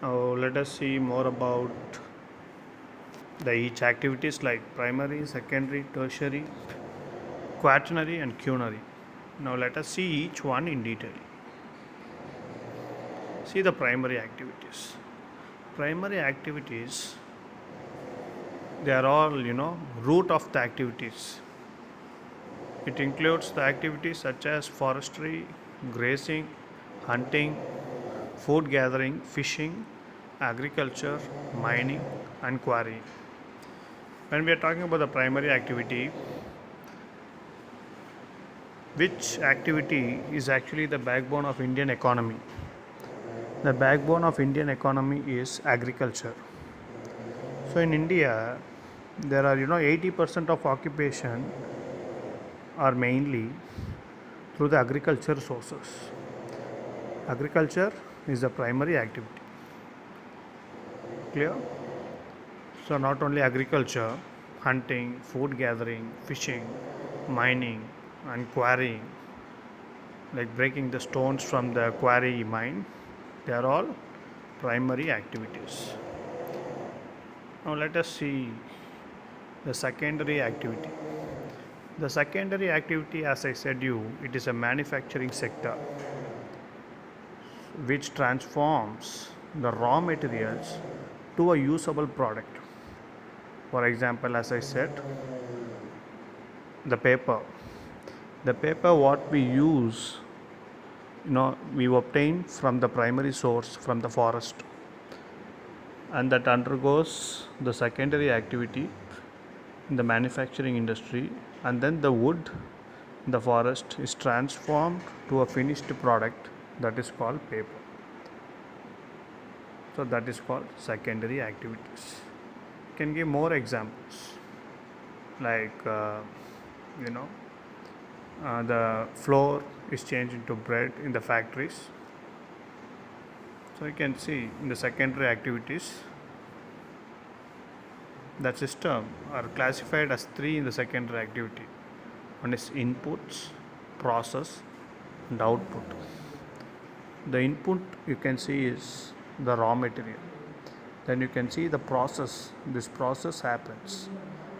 Now let us see more about the each activities like primary, secondary, tertiary, quaternary and quinary. Now let us see each one in detail. See the primary activities. Primary activities, they are all root of the activities. It includes the activities such as forestry, grazing, hunting, food gathering, fishing, agriculture, mining, and quarrying. When we are talking about the primary activity, which activity is actually the backbone of Indian economy? The backbone of Indian economy is agriculture. So in India, there are 80% of occupation are mainly through the agriculture sources. Agriculture is the primary activity. Clear? So not only agriculture, hunting, food gathering, fishing, mining, and quarrying, like breaking the stones from the quarry mine, they are all primary activities. Now let us see the secondary activity. The secondary activity, as I said you, it is a manufacturing sector which transforms the raw materials to a usable product. For example, as I said, the paper. The paper what we use, we obtain from the primary source from the forest, and that undergoes the secondary activity in the manufacturing industry, and then the wood in the forest is transformed to a finished product that is called paper. So that is called secondary activities. Can give more examples like you know the flour is changed into bread in the factories. So you can see in the secondary activities, the system are classified as three in the secondary activity. One is inputs, process, and output. The input you can see is the raw material. Then you can see the process. This process happens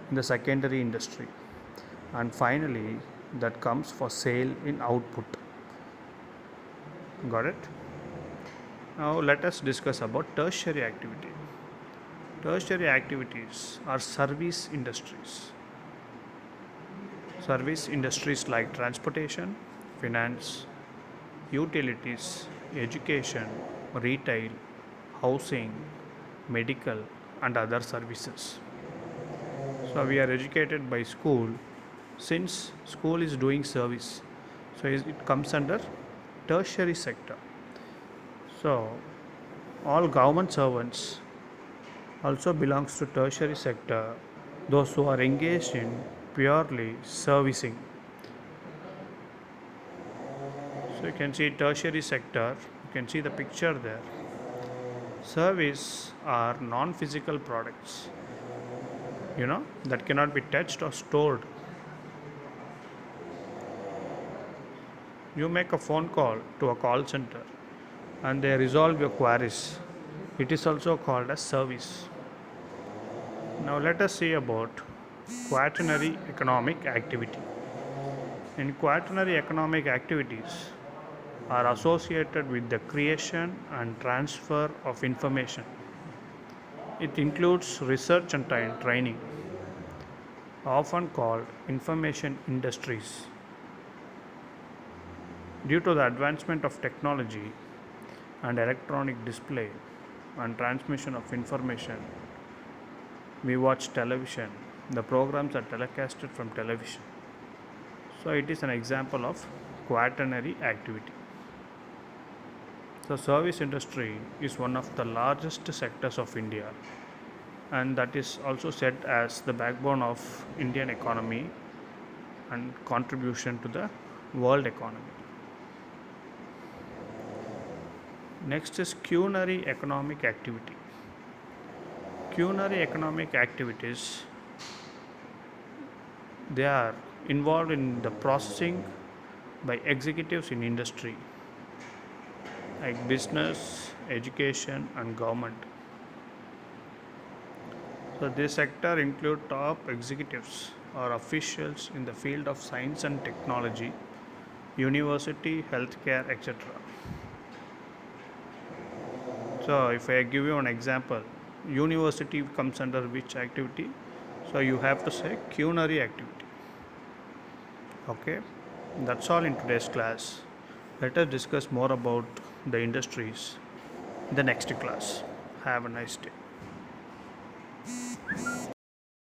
in the secondary industry, and finally that comes for sale in output. Got it? Now let us discuss about tertiary activity. Tertiary activities are service industries. Service industries like transportation, finance, utilities, education, retail, housing, medical, and other services. So we are educated by school. Since school is doing service, so it comes under tertiary sector. So all government servants also belongs to tertiary sector, those who are engaged in purely servicing. So you can see tertiary sector, you can see the picture there. Service are non-physical products, that cannot be touched or stored. You make a phone call to a call center and they resolve your queries. It is also called as service. Now let us see about quaternary economic activity. In quaternary economic activities are associated with the creation and transfer of information. It includes research and training, often called information industries. Due to the advancement of technology and electronic display and transmission of information, we watch television. The programs are telecasted from television. So it is an example of quaternary activity. The service industry is one of the largest sectors of India, and that is also said as the backbone of Indian economy and contribution to the world economy. Next is quinary economic activity. Quinary economic activities, they are involved in the processing by executives in industry like business, education, and government. So this sector include top executives or officials in the field of science and technology, university, healthcare, etc. So if I give you an example, university comes under which activity? So you have to say culinary activity. Okay, that's all in today's class. Let us discuss more about the industries in the next class. Have a nice day.